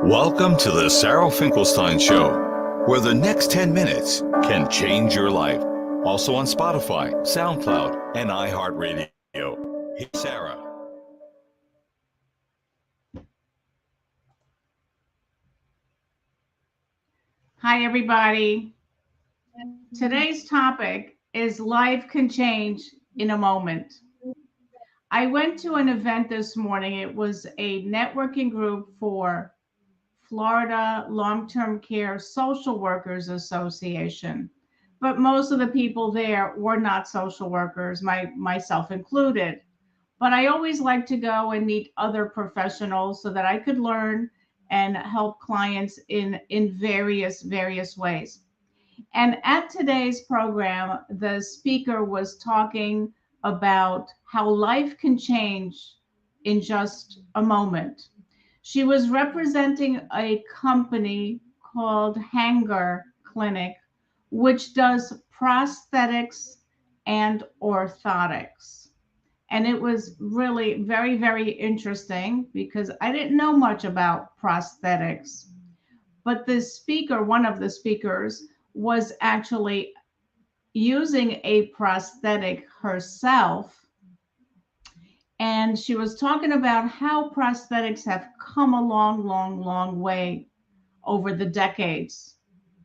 Welcome to the Sarah Finkelstein Show, where the next 10 minutes can change your life. Also on Spotify, SoundCloud, and iHeartRadio. Here's Sarah. Hi, everybody. Today's topic is life can change in a moment. I went to an event this morning. It was a networking group for Florida Long-Term Care Social Workers Association. But most of the people there were not social workers, myself included. But I always like to go and meet other professionals so that I could learn and help clients in various ways. And at today's program, the speaker was talking about how life can change in just a moment. She was representing a company called Hanger Clinic, which does prosthetics and orthotics. And it was really very interesting because I didn't know much about prosthetics. But the speaker, one of the speakers, was actually using a prosthetic herself. And she was talking about how prosthetics have come a long way over the decades.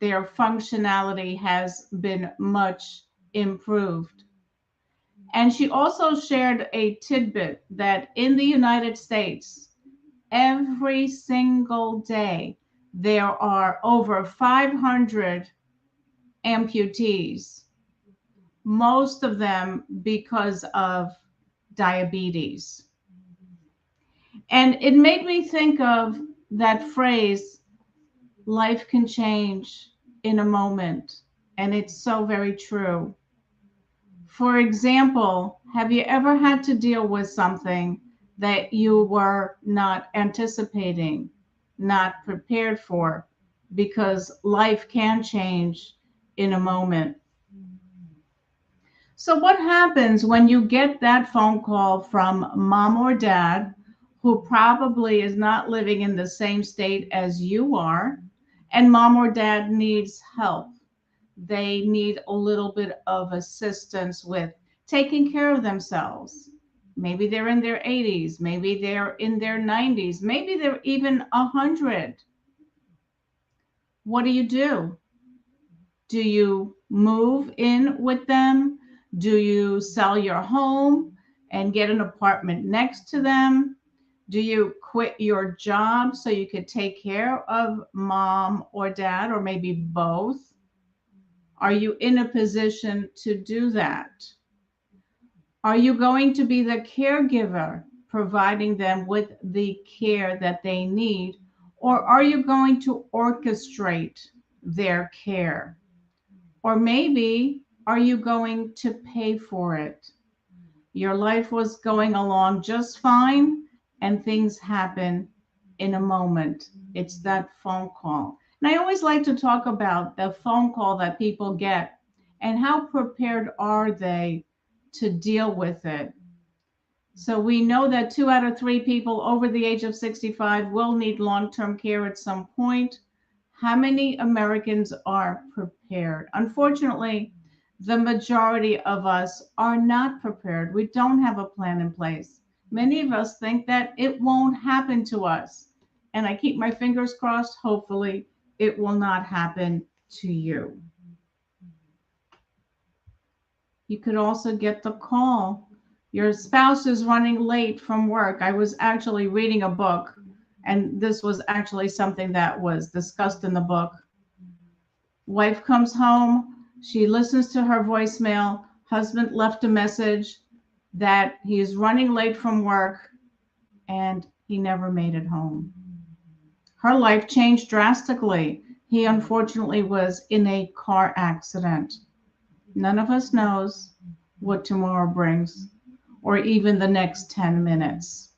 Their functionality has been much improved. And she also shared a tidbit that in the United States, every single day, there are over 500 amputees, most of them because of diabetes. And it made me think of that phrase, life can change in a moment. And it's so very true. For example, have you ever had to deal with something that you were not anticipating, not prepared for? Because life can change in a moment. So, what happens when you get that phone call from mom or dad who probably is not living in the same state as you are, and mom or dad needs help? They need a little bit of assistance with taking care of themselves. Maybe they're in their 80s, maybe they're in their 90s, maybe they're even 100. What do? Do you move in with them? Do you sell your home and get an apartment next to them? Do you quit your job so you could take care of mom or dad, or maybe both? Are you in a position to do that? Are you going to be the caregiver, providing them with the care that they need? Or are you going to orchestrate their care? Or maybe, are you going to pay for it? Your life was going along just fine, and things happen in a moment. It's that phone call. And I always like to talk about the phone call that people get and how prepared are they to deal with it. So we know that 2 out of 3 people over the age of 65 will need long-term care at some point. How many Americans are prepared? Unfortunately, the majority of us are not prepared. We don't have a plan in place. Many of us think that it won't happen to us. And I keep my fingers crossed. Hopefully, it will not happen to you. You could also get the call. Your spouse is running late from work. I was actually reading a book, and this was actually something that was discussed in the book. Wife comes home, she listens to her voicemail. Husband left a message that he is running late from work and he never made it home. Her life changed drastically. He unfortunately was in a car accident. None of us knows what tomorrow brings, or even the next 10 minutes.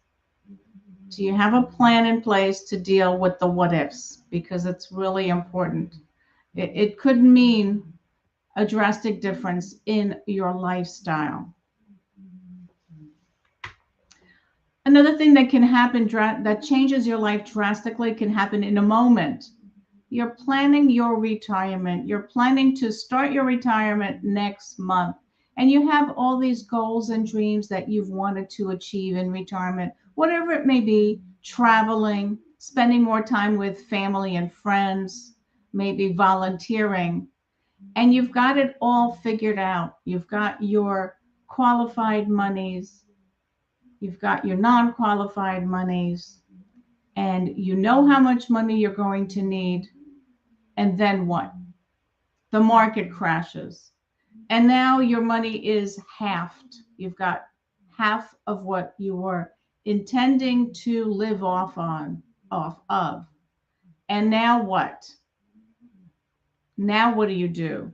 Do you have a plan in place to deal with the what ifs? Because it's really important. It could mean a drastic difference in your lifestyle. Another thing that can happen that changes your life drastically can happen in a moment. You're planning your retirement. You're planning to start your retirement next month. And you have all these goals and dreams that you've wanted to achieve in retirement, whatever it may be, traveling, spending more time with family and friends, maybe volunteering. And you've got it all figured out. You've got your qualified monies, you've got your non-qualified monies, and you know how much money you're going to need. And then what? The market crashes. And now your money is halved. You've got half of what you were intending to live off of. And now what? Now what do?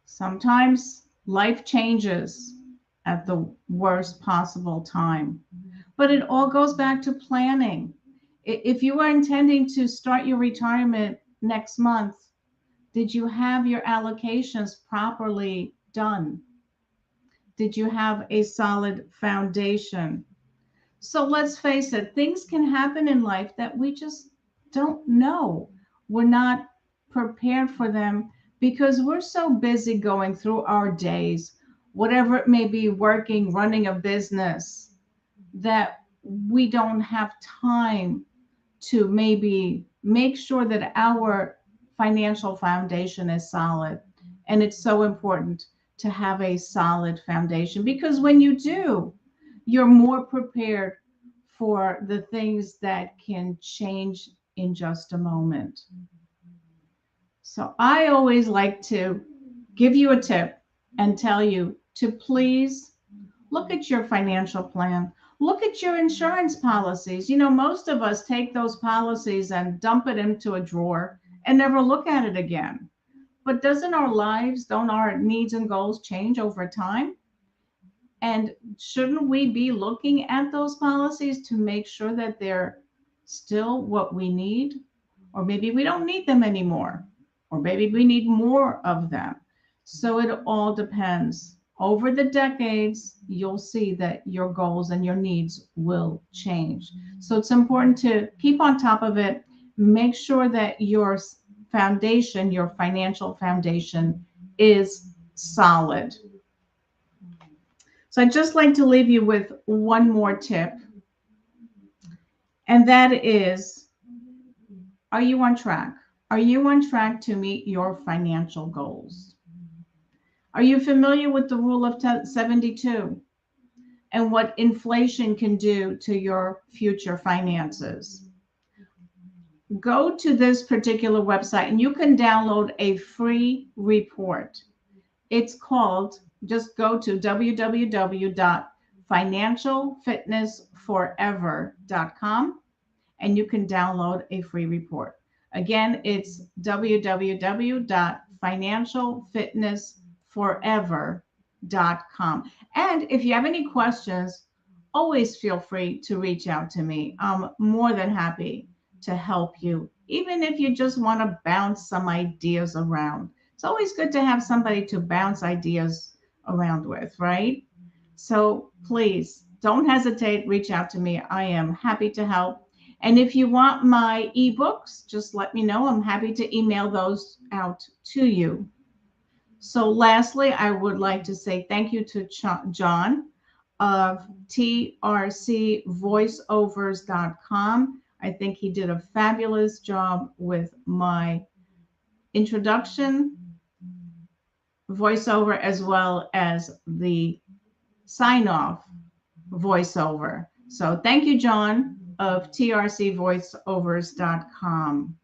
Sometimes life changes at the worst possible time. But it all goes back to planning. If you are intending to start your retirement next month, did you have your allocations properly done? Did you have a solid foundation? So let's face it, things can happen in life that we just don't know. We're not prepared for them because we're so busy going through our days, whatever it may be, working, running a business, that we don't have time to maybe make sure that our financial foundation is solid. And it's so important to have a solid foundation because when you do, you're more prepared for the things that can change in just a moment. So I always like to give you a tip and tell you to please look at your financial plan. Look at your insurance policies. You know, most of us take those policies and dump it into a drawer and never look at it again. But don't our needs and goals change over time? And shouldn't we be looking at those policies to make sure that they're still what we need? Or maybe we don't need them anymore. Or maybe we need more of them. So it all depends. Over the decades, you'll see that your goals and your needs will change. So it's important to keep on top of it. Make sure that your foundation, your financial foundation, is solid. So I'd just like to leave you with one more tip. And that is, are you on track? Are you on track to meet your financial goals? Are you familiar with the rule of 72 and what inflation can do to your future finances? Go to this particular website and you can download a free report. It's called, just go to www.financialfitnessforever.com and you can download a free report. Again, it's www.financialfitnessforever.com. And if you have any questions, always feel free to reach out to me. I'm more than happy to help you, even if you just want to bounce some ideas around. It's always good to have somebody to bounce ideas around with, right? So please don't hesitate, reach out to me. I am happy to help. And if you want my ebooks, just let me know. I'm happy to email those out to you. So lastly, I would like to say thank you to John of trcvoiceovers.com. I think he did a fabulous job with my introduction voiceover as well as the sign-off voiceover. So thank you, John of trcvoiceovers.com.